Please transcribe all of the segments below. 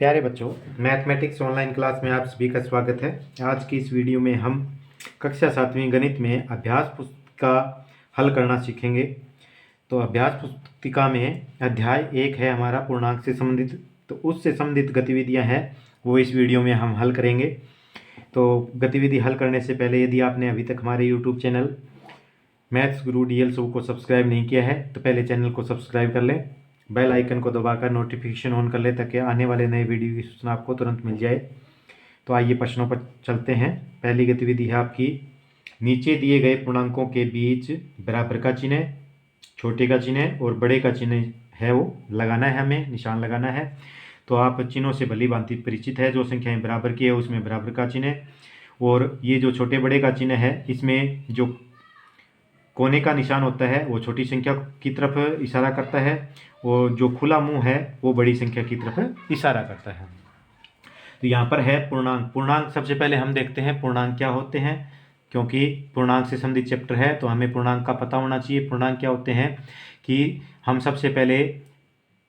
प्यारे बच्चों, mathematics online class में आप सभी का स्वागत है। आज की इस वीडियो में हम कक्षा 7वीं गणित में अभ्यास पुस्तिका हल करना सीखेंगे। तो अभ्यास पुस्तिका में अध्याय 1 है हमारा पूर्णांक से संबंधित, तो उससे संबंधित गतिविधियां हैं वो इस वीडियो में हम हल करेंगे। तो गतिविधि हल करने से पहले यदि आपने अभी तक हमारे यूट्यूब चैनल मैथ्स गुरु DL शो को सब्सक्राइब नहीं किया है तो पहले चैनल को सब्सक्राइब कर लें, बेल आइकन को दबाकर नोटिफिकेशन ऑन कर ले ताकि आने वाले नए वीडियो की सूचना आपको तुरंत मिल जाए। तो आइए प्रश्नों पर चलते हैं। पहली गतिविधि है आपकी, नीचे दिए गए पूर्णांकों के बीच बराबर का चिन्ह, छोटे का चिन्ह और बड़े का चिन्ह है वो लगाना है, हमें निशान लगाना है। तो आप चिन्हों से भली भांति परिचित है। जो संख्याएं बराबर की है उसमें बराबर का चिन्ह, और ये जो छोटे बड़े का चिन्ह है इसमें जो कोने का निशान होता है वो छोटी संख्या की तरफ इशारा करता है, और जो खुला मुंह है वो बड़ी संख्या की तरफ इशारा करता है। तो यहाँ पर है पूर्णांक। पूर्णांक सबसे पहले हम देखते हैं पूर्णांक क्या होते हैं, क्योंकि पूर्णांक से संबंधित चैप्टर है तो हमें पूर्णांक का पता होना चाहिए। पूर्णांक क्या होते हैं कि हम सबसे पहले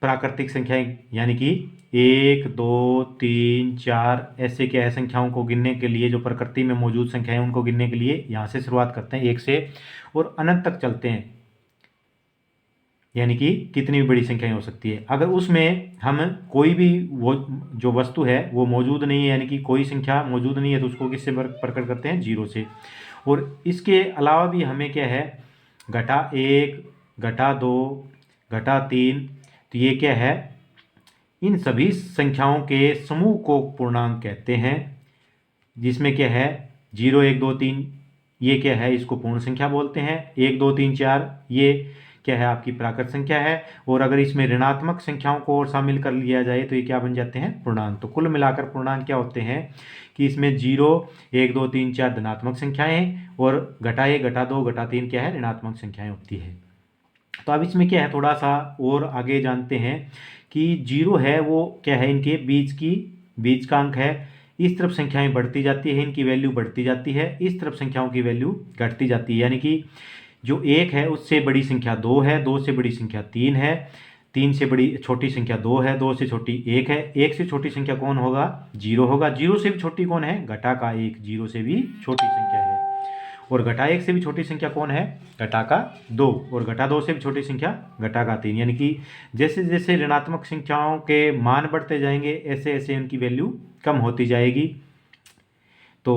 प्राकृतिक संख्याएं यानी कि 1, 2, 3, 4 ऐसे क्या है संख्याओं को गिनने के लिए, जो प्रकृति में मौजूद संख्याएं उनको गिनने के लिए यहाँ से शुरुआत करते हैं 1 से और अनंत तक चलते हैं, यानी कि कितनी भी बड़ी संख्याएं हो सकती है। अगर उसमें हम कोई भी वो जो वस्तु है वो मौजूद नहीं है, यानी कि कोई संख्या मौजूद नहीं है, तो उसको किससे प्रकट करते हैं? 0 से। और इसके अलावा भी हमें क्या है, घटा 1, घटा 2, घटा 3, तो ये क्या है, इन सभी संख्याओं के समूह को पूर्णांक कहते हैं, जिसमें क्या है 0, 1, 2, 3 ये क्या है, इसको पूर्ण संख्या बोलते हैं। 1, 2, 3, 4 ये क्या है, आपकी प्राकृत संख्या है। और अगर इसमें ऋणात्मक संख्याओं को और शामिल कर लिया जाए तो ये क्या बन जाते हैं? पूर्णांक। तो कुल मिलाकर पूर्णांक क्या होते हैं कि इसमें 0, 1, 2, 3, 4 धनात्मक संख्याएं हैं और घटा 1, घटा 2, घटा 3 क्या है, ऋणात्मक संख्याएं होती है। तो अब इसमें क्या है, थोड़ा सा और आगे जानते हैं कि 0 है वो क्या है, इनके बीच का अंक है। इस तरफ संख्याएं बढ़ती जाती है, इनकी वैल्यू बढ़ती जाती है, इस तरफ संख्याओं की वैल्यू घटती जाती है। यानी कि जो 1 है उससे बड़ी संख्या 2 है, 2 से बड़ी संख्या 3 है, 3 से बड़ी छोटी संख्या 2 है, 2 से छोटी 1 है, 1 से छोटी संख्या कौन होगा? 0 होगा। 0 से भी छोटी कौन है? घटा का 1 0 से भी छोटी संख्या है। और घटा 1 से भी छोटी संख्या कौन है? घटा का 2। और घटा 2 से भी छोटी संख्या घटा का 3। यानी कि जैसे जैसे ऋणात्मक संख्याओं के मान बढ़ते जाएंगे ऐसे ऐसे उनकी वैल्यू कम होती जाएगी। तो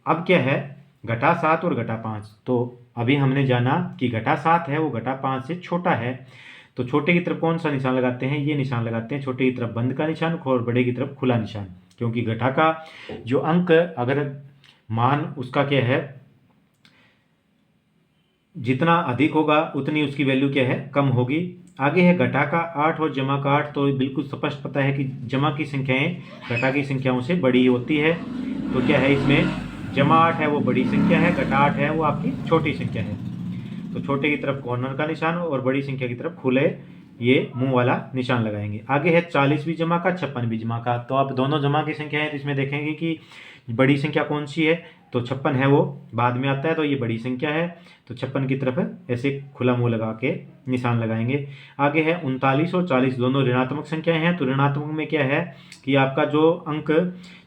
अब क्या है, घटा 7 और घटा 5। तो अभी हमने जाना कि घटा 7 है वो घटा 5 से छोटा है। तो छोटे की तरफ कौन सा निशान लगाते हैं? ये निशान लगाते हैं। छोटे की तरफ बंद का निशान और बड़े की तरफ खुला निशान, क्योंकि घटा का जो अंक अगर मान उसका क्या है, जितना अधिक होगा उतनी उसकी वैल्यू क्या है, कम होगी। आगे है घटा का 8 और जमा का 8। तो बिल्कुल स्पष्ट पता है कि जमा की संख्याएं घटा की संख्याओं से बड़ी होती है। तो क्या है, इसमें जमा 8 है वो बड़ी संख्या है, घटा 8 है वो आपकी छोटी संख्या है। तो छोटे की तरफ कॉर्नर का निशान और बड़ी संख्या की तरफ खुले ये मुंह वाला निशान लगाएंगे। आगे है 40 भी जमा का, 56 भी जमा का। तो आप दोनों जमा की संख्या है तो इसमें देखेंगे कि बड़ी संख्या कौन सी है, तो 56 है वो बाद में आता है, तो ये बड़ी संख्या है। तो 56 की तरफ ऐसे खुला मुंह लगा के निशान लगाएंगे। आगे है 39 और 40 दोनों ऋणात्मक संख्याएं हैं। तो ऋणात्मक में क्या है कि आपका जो अंक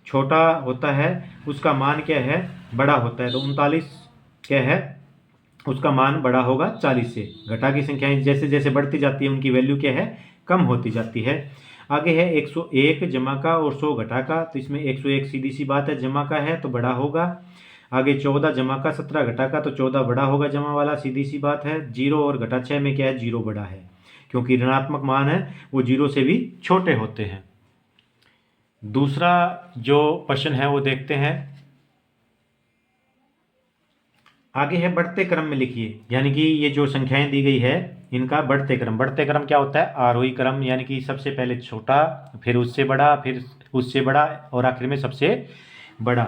छोटा होता है उसका मान क्या है, बड़ा होता है। तो 39 क्या है, उसका मान बड़ा होगा 40 से। घटा की संख्याएं जैसे जैसे बढ़ती जाती है उनकी वैल्यू क्या है, कम होती जाती है। आगे है 101 जमा का और 100 घटा का। तो इसमें 101 सीधी सी बात है, जमा का है तो बड़ा होगा। आगे 14 जमा का 17 घटा का, तो 14 बड़ा होगा जमा वाला, सीधी सी बात है। 0 और घटा 6 में क्या है, 0 बड़ा है, क्योंकि ऋणात्मक मान है वो 0 से भी छोटे होते हैं। दूसरा जो प्रश्न है वो देखते हैं। आगे है बढ़ते क्रम में लिखिए, यानी कि ये जो संख्याएं दी गई है इनका बढ़ते क्रम। बढ़ते क्रम क्या होता है? आरोही क्रम, यानी कि सबसे पहले छोटा, फिर उससे बड़ा, फिर उससे बड़ा और आखिर में सबसे बड़ा।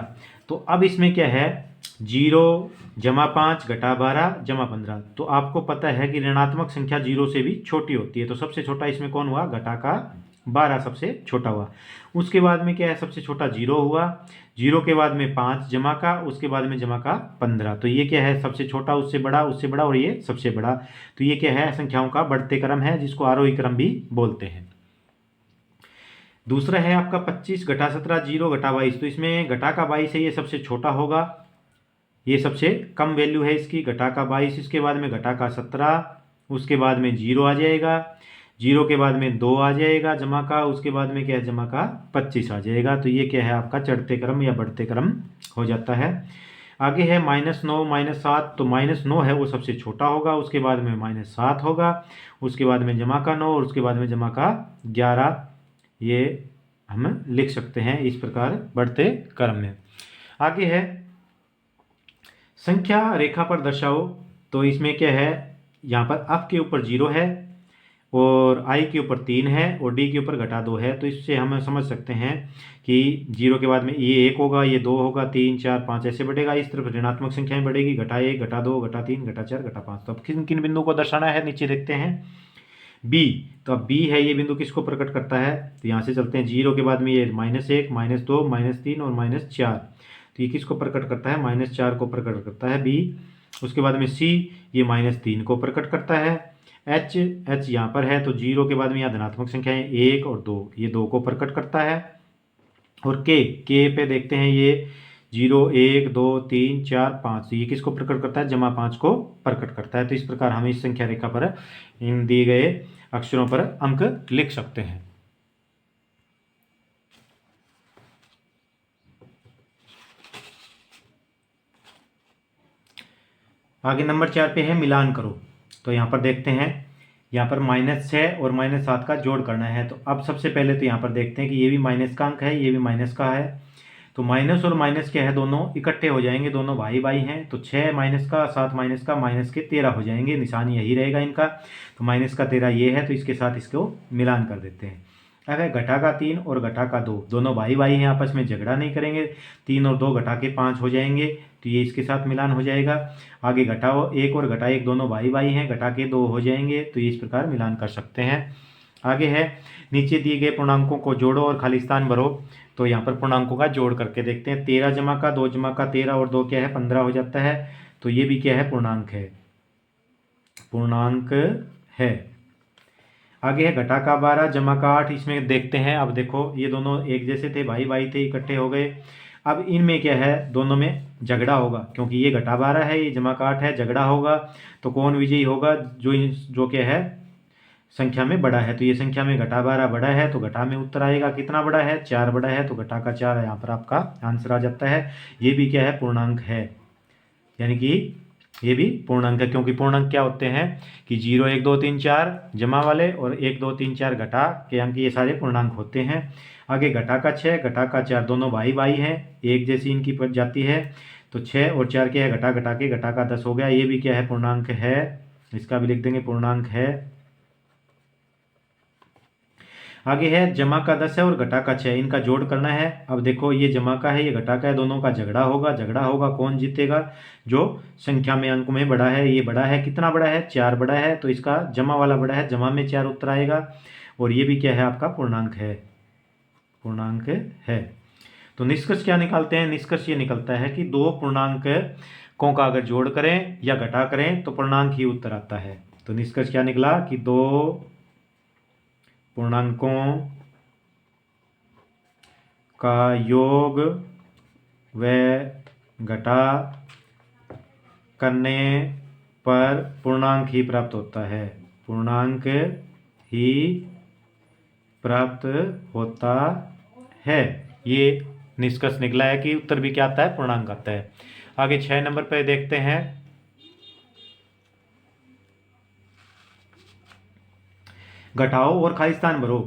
तो अब इसमें क्या है, 0 जमा 5 घटा 12 जमा 15। तो आपको पता है कि ऋणात्मक संख्या 0 से भी छोटी होती है। तो सबसे छोटा इसमें कौन हुआ? घटा का 12 सबसे छोटा हुआ। उसके बाद में क्या है, सबसे छोटा 0 हुआ। 0 के बाद में 5 जमा का, उसके बाद में जमा का 15। तो ये क्या है, सबसे छोटा उससे बड़ा और ये सबसे बड़ा। तो ये क्या है, संख्याओं का बढ़ते क्रम है, जिसको आरोही क्रम भी बोलते हैं। दूसरा है आपका 25 घटा 17 0 घटा 22। तो इसमें घटा का 22 है, ये सबसे छोटा होगा, ये सबसे कम वैल्यू है इसकी, घटा का 22। इसके बाद में घटा का 17, उसके बाद में 0 आ जाएगा, 0 के बाद में 2 आ जाएगा जमा का, उसके बाद में क्या है जमा का 25 आ जाएगा। तो ये क्या है आपका चढ़ते क्रम या बढ़ते क्रम हो जाता है। आगे है -9 -7। तो -9 है वो सबसे छोटा होगा, उसके बाद में -7 होगा, उसके बाद में जमा का 9 और उसके बाद में जमा का 11। ये हम लिख सकते हैं इस प्रकार बढ़ते क्रम में। आगे है संख्या रेखा पर दर्शाओ। तो इसमें क्या है, यहाँ पर f के ऊपर 0 है और i के ऊपर 3 है और d के ऊपर घटा 2 है। तो इससे हम समझ सकते हैं कि 0 के बाद में ये 1 होगा, ये 2 होगा, 3 4 5 ऐसे बढ़ेगा। इस तरफ ऋणात्मक संख्याएं बढ़ेगी, घटा 1 घटा 2 घटा 3 घटा 4 घटा 5। तो अब किन किन बिंदुओं को दर्शाना है नीचे देखते हैं। b, तो अब b है, ये बिंदु किसको प्रकट करता है, तो यहाँ से चलते हैं। 0 के बाद में ये -1 -2 -3 और -4। तो ये किसको प्रकट करता है, -4 को प्रकट करता है b। उसके बाद में c, ये -3 को प्रकट करता है। h यहाँ पर है, तो 0 के बाद में यहाँ धनात्मक संख्याएं 1 और 2, ये 2 को प्रकट करता है। और k पे देखते हैं, ये 0 1 2 3 4 5, तो ये किसको प्रकट करता है, जमा 5 को प्रकट करता है। तो इस प्रकार हम इस संख्या रेखा पर इन दिए गए अक्षरों पर अंक लिख सकते हैं। आगे नंबर 4 पे है मिलान करो। तो यहाँ पर देखते हैं, यहाँ पर -6 और -7 का जोड़ करना है। तो अब सबसे पहले तो यहाँ पर देखते हैं कि ये भी माइनस का अंक है, ये भी माइनस का है। तो माइनस और माइनस क्या है, दोनों इकट्ठे हो जाएंगे, दोनों भाई भाई हैं। तो 6 माइनस का 7 माइनस का माइनस के 13 हो जाएंगे, निशान यही रहेगा इनका। तो माइनस का 13 ये है, तो इसके साथ इसको मिलान कर देते हैं। अब है घटा का 3 और घटा का 2, दोनों भाई भाई हैं, आपस में झगड़ा नहीं करेंगे। 3 और 2 घटा के 5 हो जाएंगे, तो ये इसके साथ मिलान हो जाएगा। आगे घटाओ 1 और घटा 1, दोनों भाई भाई हैं, घटा के 2 हो जाएंगे, तो ये इस प्रकार मिलान कर सकते हैं। आगे है नीचे दिए गए पूर्णांकों को जोड़ो और खाली स्थान भरो। तो यहाँ पर पूर्णांकों का जोड़ करके देखते हैं। 13 जमा का 2 जमा का 13 और 2 क्या है 15 हो जाता है। तो ये भी क्या है, पूर्णांक है, पूर्णांक है। आगे है घटा का 12 जमा का 8। इसमें देखते हैं, अब देखो ये दोनों एक जैसे थे, भाई भाई थे, इकट्ठे हो गए। अब इनमें क्या है, दोनों में झगड़ा होगा, क्योंकि ये घटा 12 है, ये जमा का 8 है, झगड़ा होगा। तो कौन विजयी होगा, जो क्या है संख्या में बड़ा है। तो ये संख्या में घटा 12 बड़ा है, तो घटा में उत्तर आएगा कितना बड़ा है, 4 बड़ा है। तो घटा का 4 यहाँ पर आपका आंसर आ जाता है। ये भी क्या है, पूर्णांक है, यानी कि ये भी पूर्णांक है। क्योंकि पूर्णांक क्या होते हैं कि 0 1 2 3 4 जमा वाले और 1 2 3 4 घटा के अंक, ये सारे पूर्णांक होते हैं। आगे घटा का 6 घटा का 4, दोनों भाई भाई हैं, एक जैसी इनकी पड़ जाती है। तो 6 और 4 क्या है, घटा घटा के घटा का 10 हो गया। ये भी क्या है, पूर्णांक है, इसका भी लिख देंगे पूर्णांक है। आगे है जमा का 10 है और घटा का 6, इनका जोड़ करना है। अब देखो ये जमा का है, ये घटा का है, दोनों का झगड़ा होगा। झगड़ा होगा, कौन जीतेगा, जो संख्या में अंक में बड़ा है। ये बड़ा है, कितना बड़ा है, 4 बड़ा है, तो इसका जमा वाला बड़ा है, जमा में 4 उत्तर आएगा। और ये भी क्या है, आपका पूर्णांक है, पूर्णांक है। तो निष्कर्ष क्या निकालते हैं, निष्कर्ष ये निकलता है कि दो पूर्णांकों का अगर जोड़ करें या घटा करें तो पूर्णांक ही उत्तर आता है। तो निष्कर्ष क्या निकला कि दो पूर्णांकों का योग व घटा करने पर पूर्णांक ही प्राप्त होता है, पूर्णांक ही प्राप्त होता है। ये निष्कर्ष निकला है कि उत्तर भी क्या आता है, पूर्णांक आता है। आगे 6 नंबर पर देखते हैं, घटाओ और खाली स्थान भरो।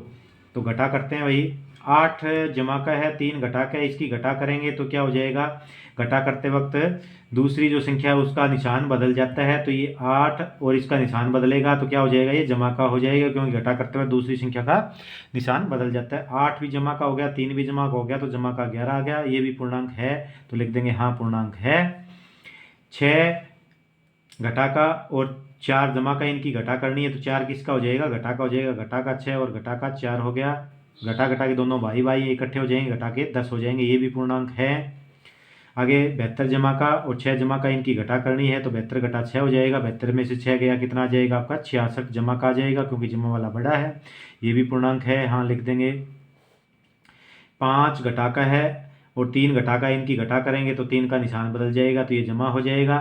तो घटा करते हैं, वही 8 जमा का है, 3 घटा का है, इसकी घटा करेंगे तो क्या हो जाएगा, घटा करते वक्त दूसरी जो संख्या है उसका निशान बदल जाता है। तो ये 8 और इसका निशान बदलेगा तो क्या हो जाएगा, ये जमा का हो जाएगा, क्योंकि घटा करते वक्त दूसरी संख्या का निशान बदल जाता है। 8 भी जमा का हो गया, 3 भी जमा का हो गया, तो जमा का 11 आ गया। ये भी पूर्णांक है, तो लिख देंगे हाँ पूर्णांक है। 6 घटा का और 4 जमा का, इनकी घटा करनी है, तो 4 किसका हो जाएगा, घटा का हो जाएगा। घटा का 6 और घटा का 4 हो गया। घटा घटा के दोनों भाई भाई इकट्ठे हो जाएंगे, घटा के 10 हो जाएंगे, ये भी पूर्णांक है। आगे 72 जमा का और 6 जमा का, इनकी घटा करनी है, तो 72 घटा 6 हो जाएगा। 72 में से 6 गया, कितना आ जाएगा आपका, 66 जमा का आ जाएगा, क्योंकि जमा वाला बड़ा है। ये भी पूर्णांक है, हाँ लिख देंगे। 5 घटा का है और 3 घटा का, इनकी घटा करेंगे तो 3 का निशान बदल जाएगा, तो ये जमा हो जाएगा।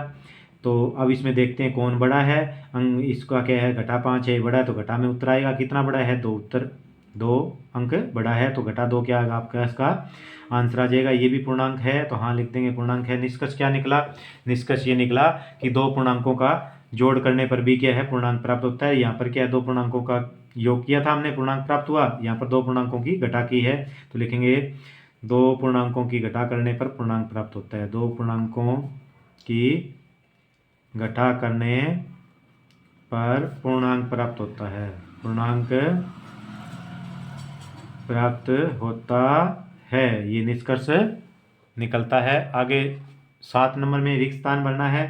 तो अब इसमें देखते हैं कौन बड़ा है। अंक इसका क्या है, घटा 5 है, बड़ा है तो घटा में उत्तर आएगा। कितना बड़ा है, 2 उत्तर 2 अंक बड़ा है, तो घटा 2 क्या आएगा आपका, इसका आंसर आ जाएगा। ये भी पूर्णांक है तो हाँ लिख देंगे पूर्णांक है। निष्कर्ष क्या निकला, निष्कर्ष ये निकला कि दो पूर्णांकों का जोड़ करने पर भी क्या है, पूर्णांक प्राप्त होता है। यहाँ पर क्या है, दो पूर्णांकों का योग किया था हमने, पूर्णांक प्राप्त हुआ। यहाँ पर दो पूर्णांकों की घटा की है तो लिखेंगे दो पूर्णांकों की घटा करने पर पूर्णांक प्राप्त होता है। दो पूर्णांकों की घटा करने पर पूर्णांक प्राप्त होता है, पूर्णांक प्राप्त होता है, ये निष्कर्ष निकलता है। आगे 7 नंबर में रिक्त स्थान भरना है।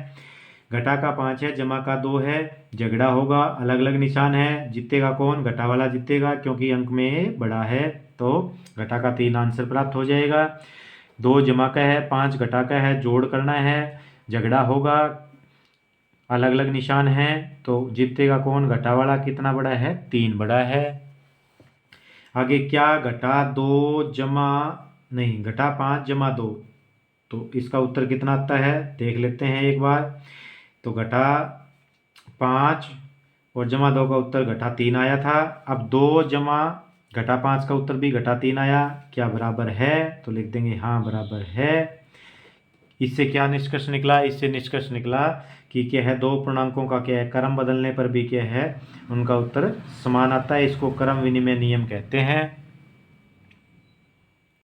घटा का 5 है, जमा का 2 है, झगड़ा होगा, अलग अलग निशान है, जीतेगा कौन, घटा वाला जीतेगा क्योंकि अंक में बड़ा है, तो घटा का 3 आंसर प्राप्त हो जाएगा। 2 जमा का है, 5 घटा का है, जोड़ करना है, झगड़ा होगा, अलग अलग निशान है, तो जीतेगा कौन, घटा वाला। कितना बड़ा है, 3 बड़ा है। आगे क्या, घटा 2 जमा नहीं, घटा 5 जमा 2, तो इसका उत्तर कितना आता है देख लेते हैं एक बार। तो घटा 5 और जमा 2 का उत्तर घटा 3 आया था। अब 2 जमा घटा 5 का उत्तर भी घटा 3 आया, क्या बराबर है, तो लिख देंगे हाँ बराबर है। इससे क्या निष्कर्ष निकला, इससे निष्कर्ष निकला कि क्या है, दो पूर्णांकों का क्या है, क्रम बदलने पर भी क्या है, उनका उत्तर समान आता है। इसको क्रम विनिमय नियम कहते हैं।